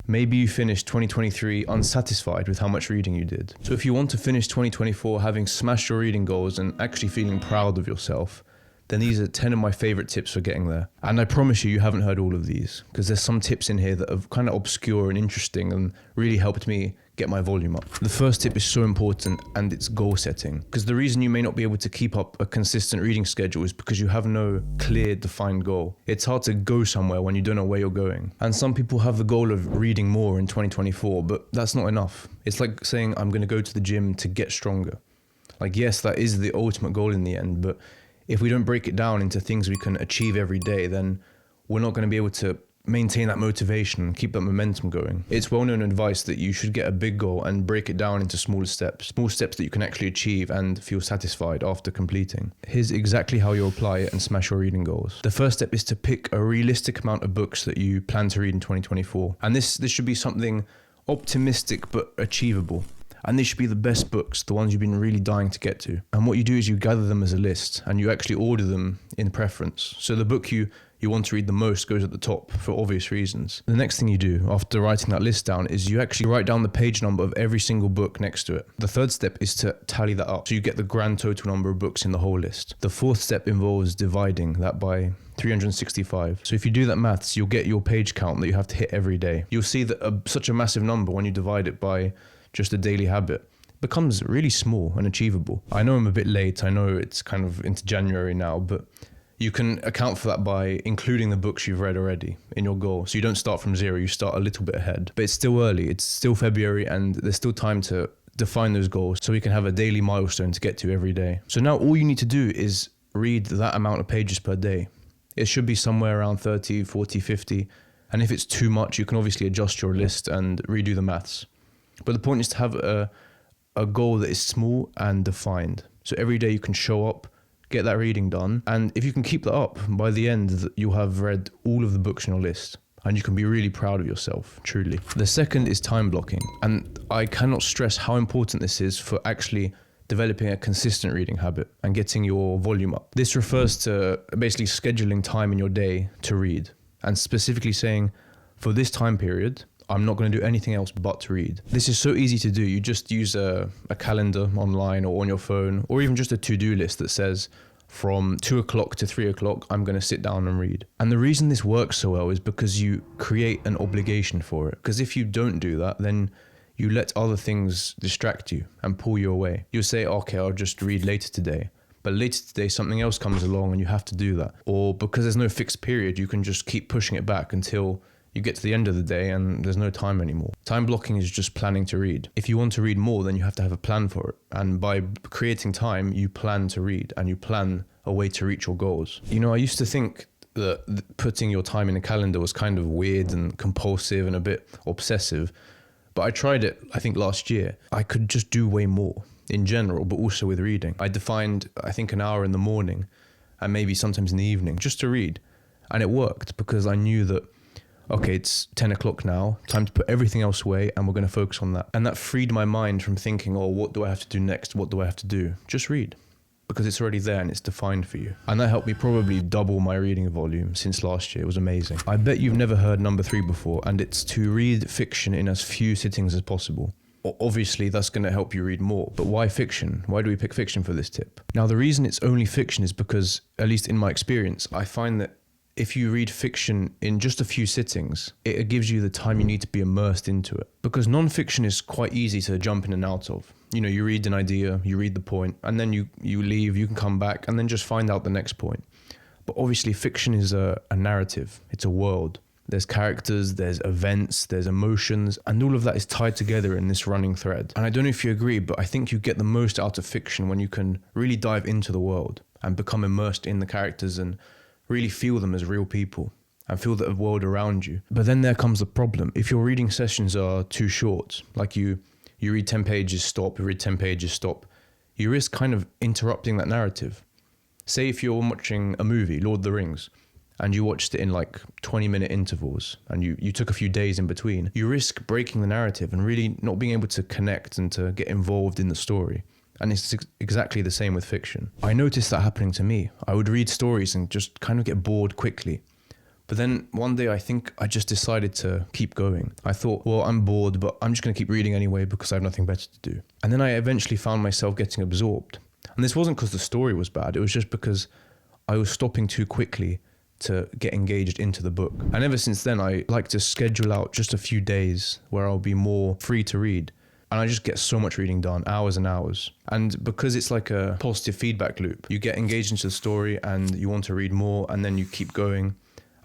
Maybe you finished 2023 unsatisfied with how much reading you did. So if you want to finish 2024 having smashed your reading goals and actually feeling proud of yourself, then these are 10 of my favorite tips for getting there. And I promise you haven't heard all of these, because there's some tips in here that are kind of obscure and interesting and really helped me get my volume up. The first tip is so important, and it's goal setting. Because the reason you may not be able to keep up a consistent reading schedule is because you have no clear, defined goal. It's hard to go somewhere when you don't know where you're going. And some people have the goal of reading more in 2024, but that's not enough. It's like saying, I'm going to go to the gym to get stronger. Like, yes, that is the ultimate goal in the end, but if we don't break it down into things we can achieve every day, then we're not going to be able to maintain that motivation and keep that momentum going. It's well-known advice that you should get a big goal and break it down into small steps that you can actually achieve and feel satisfied after completing. Here's exactly how you apply it and smash your reading goals. The first step is to pick a realistic amount of books that you plan to read in 2024. And this should be something optimistic but achievable. And these should be the best books, the ones you've been really dying to get to. And what you do is you gather them as a list and you actually order them in preference. So the book you want to read the most goes at the top for obvious reasons. The next thing you do after writing that list down is you actually write down the page number of every single book next to it. The third step is to tally that up, so you get the grand total number of books in the whole list. The fourth step involves dividing that by 365. So if you do that maths, you'll get your page count that you have to hit every day. You'll see that such a massive number, when you divide it by just a daily habit, becomes really small and achievable. I know I'm a bit late, I know it's kind of into January now, but you can account for that by including the books you've read already in your goal. So you don't start from zero, you start a little bit ahead. But it's still early, it's still February, and there's still time to define those goals so we can have a daily milestone to get to every day. So now all you need to do is read that amount of pages per day. It should be somewhere around 30, 40, 50. And if it's too much, you can obviously adjust your list and redo the maths. But the point is to have a goal that is small and defined. So every day you can show up, get that reading done. And if you can keep that up, by the end, you'll have read all of the books on your list. And you can be really proud of yourself, truly. The second is time blocking. And I cannot stress how important this is for actually developing a consistent reading habit and getting your volume up. This refers to basically scheduling time in your day to read. And specifically saying, for this time period, I'm not going to do anything else but to read. This is so easy to do. You just use a calendar online or on your phone, or even just a to-do list that says from 2 o'clock to 3 o'clock, I'm going to sit down and read. And the reason this works so well is because you create an obligation for it. Because if you don't do that, then you let other things distract you and pull you away. You'll say, okay, I'll just read later today. But later today, something else comes along and you have to do that. Or because there's no fixed period, you can just keep pushing it back until you get to the end of the day and there's no time anymore. Time blocking is just planning to read. If you want to read more, then you have to have a plan for it. And by creating time, you plan to read and you plan a way to reach your goals. You know, I used to think that putting your time in a calendar was kind of weird and compulsive and a bit obsessive. But I tried it, I think last year. I could just do way more in general, but also with reading. I defined, I think, an hour in the morning and maybe sometimes in the evening just to read. And it worked because I knew that, okay, it's 10 o'clock now, time to put everything else away and we're going to focus on that. And that freed my mind from thinking, oh, what do I have to do next? What do I have to do? Just read, because it's already there and it's defined for you. And that helped me probably double my reading volume since last year. It was amazing. I bet you've never heard number 3 before, and it's to read fiction in as few sittings as possible. Obviously, that's going to help you read more. But why fiction? Why do we pick fiction for this tip? Now, the reason it's only fiction is because, at least in my experience, I find that if you read fiction in just a few sittings, it gives you the time you need to be immersed into it. Because non-fiction is quite easy to jump in and out of. You know, you read an idea, you read the point, and then you leave, you can come back, and then just find out the next point. But obviously, fiction is a narrative. It's a world. There's characters, there's events, there's emotions, and all of that is tied together in this running thread. And I don't know if you agree, but I think you get the most out of fiction when you can really dive into the world and become immersed in the characters and really feel them as real people and feel the world around you. But then there comes the problem. If your reading sessions are too short, like you read 10 pages, stop, you read 10 pages, stop, you risk kind of interrupting that narrative. Say if you're watching a movie, Lord of the Rings, and you watched it in like 20-minute intervals and you took a few days in between, you risk breaking the narrative and really not being able to connect and to get involved in the story. And it's exactly the same with fiction. I noticed that happening to me. I would read stories and just kind of get bored quickly. But then one day I think I just decided to keep going. I thought, well, I'm bored, but I'm just going to keep reading anyway because I have nothing better to do. And then I eventually found myself getting absorbed. And this wasn't because the story was bad. It was just because I was stopping too quickly to get engaged into the book. And ever since then, I like to schedule out just a few days where I'll be more free to read. And I just get so much reading done, hours and hours. And because it's like a positive feedback loop, you get engaged into the story and you want to read more, and then you keep going.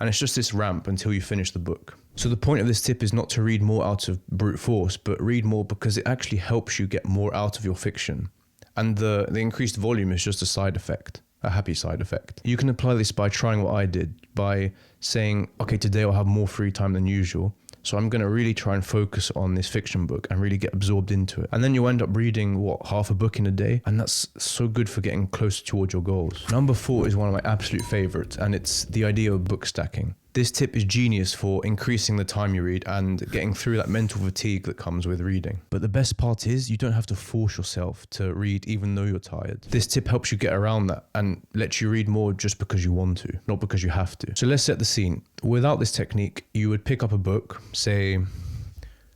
And it's just this ramp until you finish the book. So the point of this tip is not to read more out of brute force, but read more because it actually helps you get more out of your fiction. And the increased volume is just a side effect, a happy side effect. You can apply this by trying what I did, by saying, okay, today I'll have more free time than usual. So I'm going to really try and focus on this fiction book and really get absorbed into it. And then you end up reading, half a book in a day? And that's so good for getting closer towards your goals. Number 4 is one of my absolute favorites, and it's the idea of book stacking. This tip is genius for increasing the time you read and getting through that mental fatigue that comes with reading. But the best part is you don't have to force yourself to read even though you're tired. This tip helps you get around that and lets you read more just because you want to, not because you have to. So let's set the scene. Without this technique, you would pick up a book, say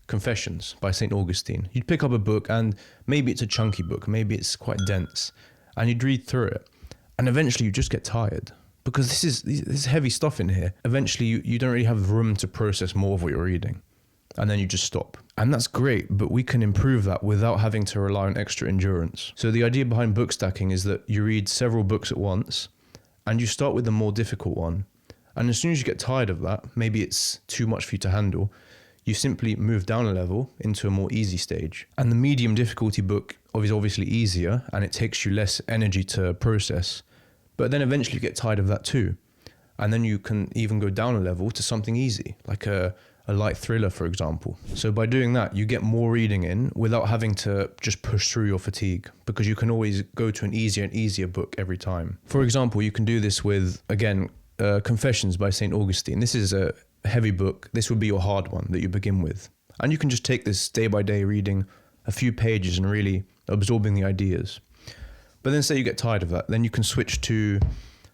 Confessions by St. Augustine. You'd pick up a book and maybe it's a chunky book, maybe it's quite dense, and you'd read through it. And eventually you just get tired. Because this is heavy stuff in here. Eventually, you don't really have room to process more of what you're reading. And then you just stop. And that's great, but we can improve that without having to rely on extra endurance. So the idea behind book stacking is that you read several books at once, and you start with the more difficult one. And as soon as you get tired of that, maybe it's too much for you to handle, you simply move down a level into a more easy stage. And the medium difficulty book is obviously easier, and it takes you less energy to process. But then eventually you get tired of that too. And then you can even go down a level to something easy, like a light thriller, for example. So by doing that, you get more reading in without having to just push through your fatigue, because you can always go to an easier and easier book every time. For example, you can do this with, again, Confessions by St. Augustine. This is a heavy book. This would be your hard one that you begin with. And you can just take this day by day, reading a few pages and really absorbing the ideas. But then say you get tired of that, then you can switch to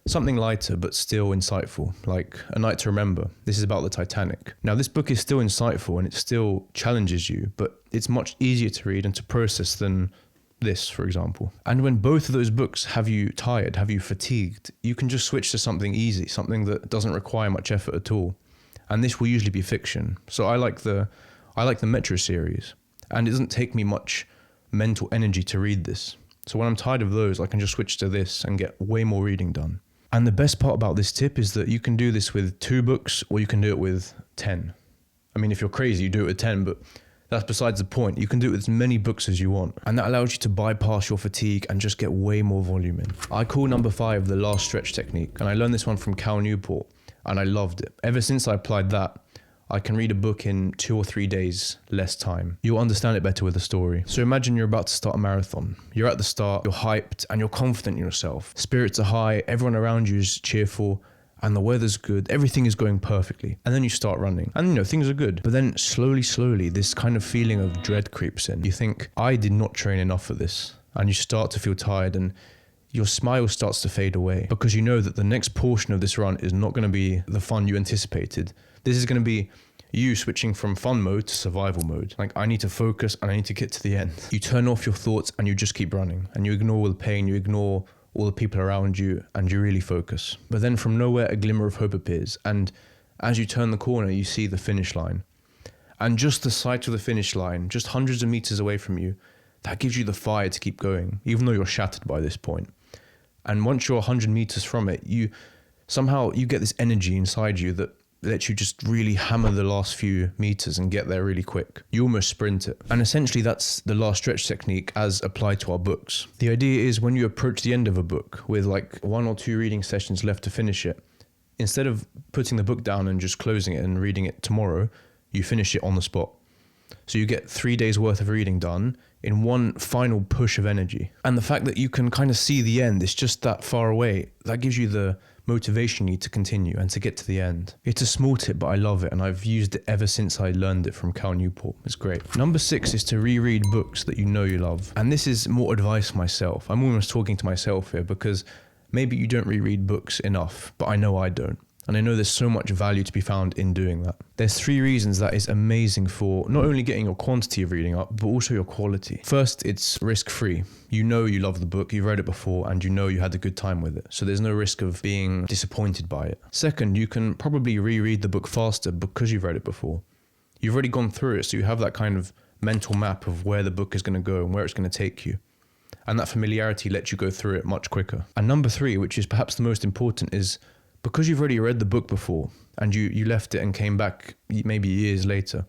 something lighter but still insightful, like A Night to Remember. This is about the Titanic. Now this book is still insightful and it still challenges you, but it's much easier to read and to process than this, for example. And when both of those books have you tired, have you fatigued, you can just switch to something easy, something that doesn't require much effort at all. And this will usually be fiction. So I like the Metro series, and it doesn't take me much mental energy to read this. So when I'm tired of those, I can just switch to this and get way more reading done. And the best part about this tip is that you can do this with 2 books, or you can do it with 10. I mean, if you're crazy, you do it with 10, but that's besides the point. You can do it with as many books as you want. And that allows you to bypass your fatigue and just get way more volume in. I call number 5 the last stretch technique. And I learned this one from Cal Newport, and I loved it. Ever since I applied that, I can read a book in 2 or 3 days less time. You'll understand it better with a story. So imagine you're about to start a marathon. You're at the start, you're hyped, and you're confident in yourself. Spirits are high, everyone around you is cheerful, and the weather's good, everything is going perfectly. And then you start running, and things are good. But then slowly, this kind of feeling of dread creeps in. You think, I did not train enough for this. And you start to feel tired, and your smile starts to fade away, because you know that the next portion of this run is not going to be the fun you anticipated. This is going to be you switching from fun mode to survival mode. Like, I need to focus and I need to get to the end. You turn off your thoughts and you just keep running, and you ignore all the pain, you ignore all the people around you, and you really focus. But then from nowhere, a glimmer of hope appears, and as you turn the corner, you see the finish line. And just the sight of the finish line, just hundreds of meters away from you, that gives you the fire to keep going, even though you're shattered by this point. And once you're 100 meters from it, you get this energy inside you that lets you just really hammer the last few meters and get there really quick. You almost sprint it. And essentially that's the last stretch technique as applied to our books. The idea is when you approach the end of a book with like 1 or 2 reading sessions left to finish it, instead of putting the book down and just closing it and reading it tomorrow, you finish it on the spot. So you get 3 days worth of reading done in one final push of energy. And the fact that you can kind of see the end, it's just that far away, that gives you the motivation you need to continue and to get to the end. It's a small tip, but I love it, and I've used it ever since I learned it from Cal Newport. It's great. Number 6 is to reread books that you know you love. And this is more advice for myself. I'm almost talking to myself here, because maybe you don't reread books enough, but I know I don't. And I know there's so much value to be found in doing that. There's 3 reasons that is amazing for not only getting your quantity of reading up, but also your quality. First, it's risk-free. You know you love the book, you've read it before, and you know you had a good time with it. So there's no risk of being disappointed by it. Second, you can probably reread the book faster because you've read it before. You've already gone through it, so you have that kind of mental map of where the book is going to go and where it's going to take you. And that familiarity lets you go through it much quicker. And number 3, which is perhaps the most important, is because you've already read the book before and you left it and came back maybe years later,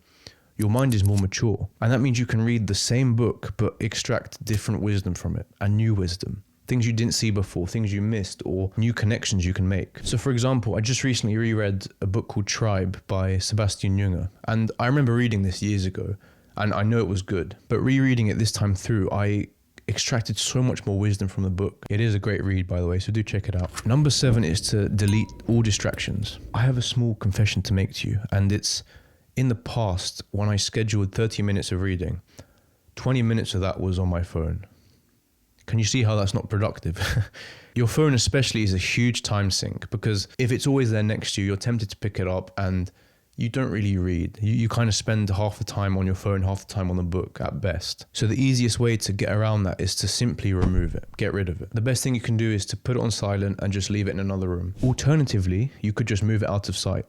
your mind is more mature. And that means you can read the same book but extract different wisdom from it, and new wisdom. Things you didn't see before, things you missed, or new connections you can make. So for example, I just recently reread a book called Tribe by Sebastian Junger. And I remember reading this years ago, and I know it was good. But rereading it this time through, I extracted so much more wisdom from the book. It is a great read, by the way, so do check it out. Number 7 is to delete all distractions. I have a small confession to make to you, and it's in the past, when I scheduled 30 minutes of reading, 20 minutes of that was on my phone. Can you see how that's not productive? Your phone especially is a huge time sink, because if it's always there next to you, you're tempted to pick it up and you don't really read. You kind of spend half the time on your phone, half the time on the book at best. So the easiest way to get around that is to simply remove it, get rid of it. The best thing you can do is to put it on silent and just leave it in another room. Alternatively, you could just move it out of sight.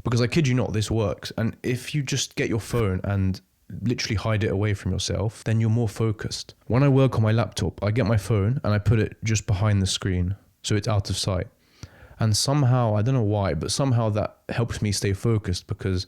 Because I kid you not, this works. And if you just get your phone and literally hide it away from yourself, then you're more focused. When I work on my laptop, I get my phone and I put it just behind the screen, so it's out of sight. And somehow, I don't know why, but somehow that helps me stay focused because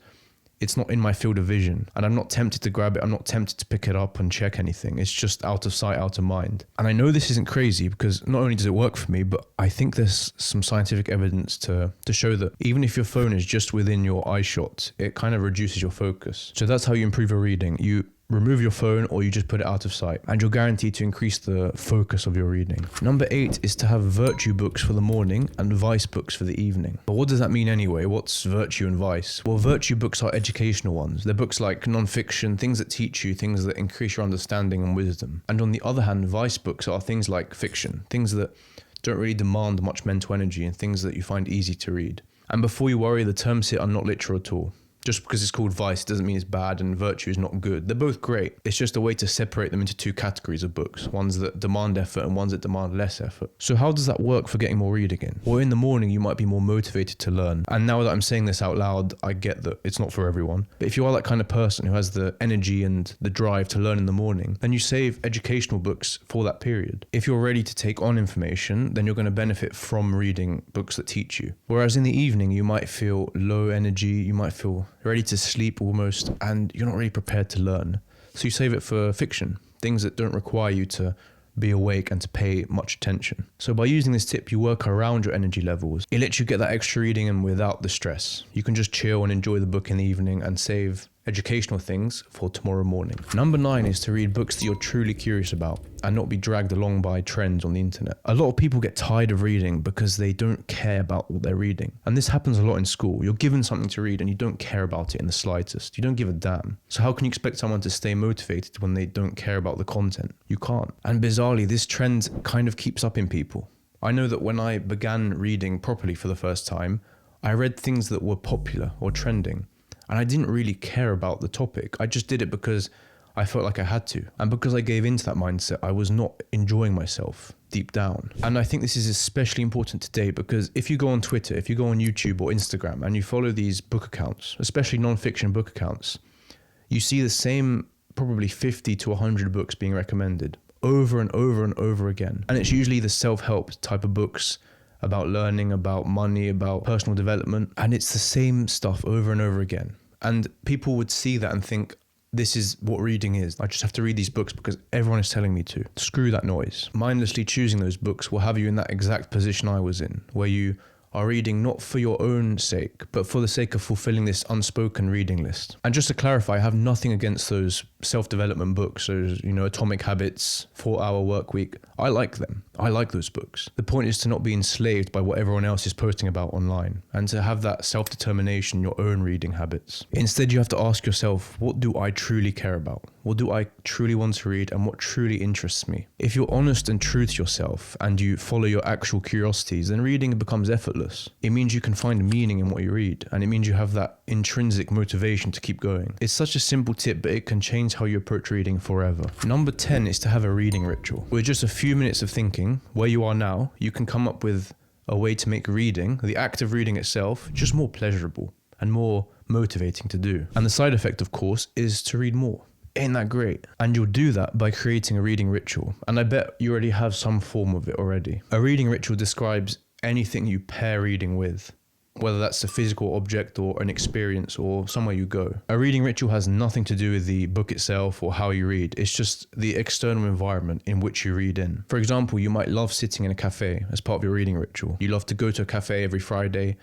it's not in my field of vision and I'm not tempted to grab it. I'm not tempted to pick it up and check anything. It's just out of sight, out of mind. And I know this isn't crazy because not only does it work for me, but I think there's some scientific evidence to show that even if your phone is just within your eye shot, it kind of reduces your focus. So that's how you improve your reading. You remove your phone or you just put it out of sight and you're guaranteed to increase the focus of your reading. Number 8 is to have virtue books for the morning and vice books for the evening. But what does that mean anyway? What's virtue and vice? Well, virtue books are educational ones. They're books like non-fiction, things that teach you, things that increase your understanding and wisdom. And on the other hand, vice books are things like fiction, things that don't really demand much mental energy and things that you find easy to read. And before you worry, the terms here are not literal at all. Just because it's called vice doesn't mean it's bad and virtue is not good. They're both great. It's just a way to separate them into 2 categories of books, ones that demand effort and ones that demand less effort. So how does that work for getting more reading in? Well, in the morning, you might be more motivated to learn. And now that I'm saying this out loud, I get that it's not for everyone. But if you are that kind of person who has the energy and the drive to learn in the morning, then you save educational books for that period. If you're ready to take on information, then you're going to benefit from reading books that teach you. Whereas in the evening, you might feel low energy, you might feel ready to sleep almost, and you're not really prepared to learn. So you save it for fiction, things that don't require you to be awake and to pay much attention. So by using this tip, you work around your energy levels. It lets you get that extra reading in without the stress. You can just chill and enjoy the book in the evening and save educational things for tomorrow morning. Number 9 is to read books that you're truly curious about and not be dragged along by trends on the internet. A lot of people get tired of reading because they don't care about what they're reading. And this happens a lot in school. You're given something to read and you don't care about it in the slightest. You don't give a damn. So how can you expect someone to stay motivated when they don't care about the content? You can't. And bizarrely, this trend kind of keeps up in people. I know that when I began reading properly for the first time, I read things that were popular or trending. And I didn't really care about the topic. I just did it because I felt like I had to. And because I gave into that mindset, I was not enjoying myself deep down. And I think this is especially important today because if you go on Twitter, if you go on YouTube or Instagram and you follow these book accounts, especially non-fiction book accounts, you see the same probably 50 to 100 books being recommended over and over and over again. And it's usually the self-help type of books about learning, about money, about personal development. And it's the same stuff over and over again. And people would see that and think, this is what reading is. I just have to read these books because everyone is telling me to. Screw that noise. Mindlessly choosing those books will have you in that exact position I was in, where you are reading not for your own sake, but for the sake of fulfilling this unspoken reading list. And just to clarify, I have nothing against those self-development books, those, Atomic Habits, 4-Hour Work Week. I like them. I like those books. The point is to not be enslaved by what everyone else is posting about online and to have that self-determination, your own reading habits. Instead, you have to ask yourself, what do I truly care about? What do I truly want to read and what truly interests me? If you're honest and true to yourself and you follow your actual curiosities, then reading becomes effortless. It means you can find meaning in what you read, and it means you have that intrinsic motivation to keep going. It's such a simple tip, but it can change how you approach reading forever. Number 10 is to have a reading ritual. With just a few minutes of thinking, where you are now, you can come up with a way to make reading, the act of reading itself, just more pleasurable and more motivating to do. And the side effect, of course, is to read more. Ain't that great? And you'll do that by creating a reading ritual. And I bet you already have some form of it already. A reading ritual describes anything you pair reading with, whether that's a physical object or an experience or somewhere you go. A reading ritual has nothing to do with the book itself or how you read. It's just the external environment in which you read in. For example, you might love sitting in a cafe as part of your reading ritual. You love to go to a cafe every Friday,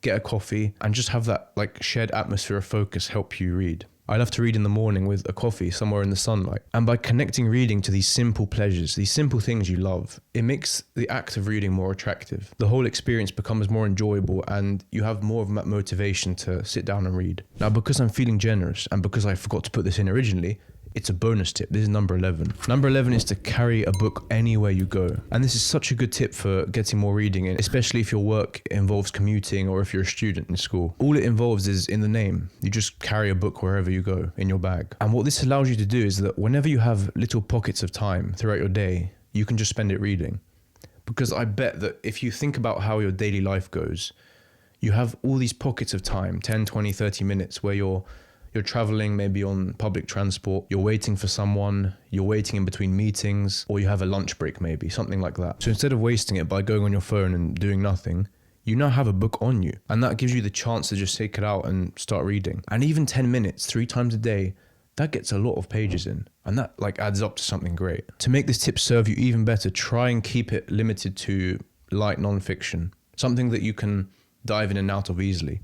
get a coffee, and just have that shared atmosphere of focus help you read. I love to read in the morning with a coffee somewhere in the sunlight. And by connecting reading to these simple pleasures, these simple things you love, it makes the act of reading more attractive. The whole experience becomes more enjoyable and you have more of that motivation to sit down and read. Now, because I'm feeling generous and because I forgot to put this in originally, it's a bonus tip. This is number 11. Number 11 is to carry a book anywhere you go. And this is such a good tip for getting more reading in, especially if your work involves commuting or if you're a student in school. All it involves is in the name. You just carry a book wherever you go in your bag. And what this allows you to do is that whenever you have little pockets of time throughout your day, you can just spend it reading. Because I bet that if you think about how your daily life goes, you have all these pockets of time, 10, 20, 30 minutes where you're traveling maybe on public transport, you're waiting for someone, you're waiting in between meetings, or you have a lunch break maybe, something like that. So instead of wasting it by going on your phone and doing nothing, you now have a book on you. And that gives you the chance to just take it out and start reading. And even 10 minutes, 3 times a day, that gets a lot of pages in. And that adds up to something great. To make this tip serve you even better, try and keep it limited to light non-fiction. Something that you can dive in and out of easily.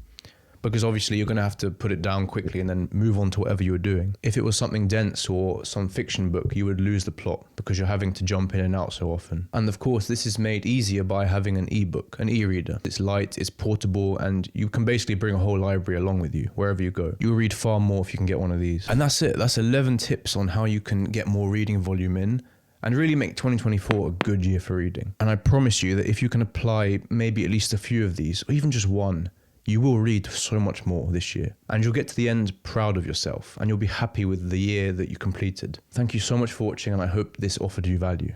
Because obviously you're going to have to put it down quickly and then move on to whatever you were doing. If it was something dense or some fiction book, you would lose the plot because you're having to jump in and out so often. And of course, this is made easier by having an ebook, an e-reader. It's light, it's portable, and you can basically bring a whole library along with you wherever you go. You'll read far more if you can get one of these. And that's it. That's 11 tips on how you can get more reading volume in and really make 2024 a good year for reading. And I promise you that if you can apply maybe at least a few of these, or even just one, you will read so much more this year. And you'll get to the end proud of yourself and you'll be happy with the year that you completed. Thank you so much for watching and I hope this offered you value.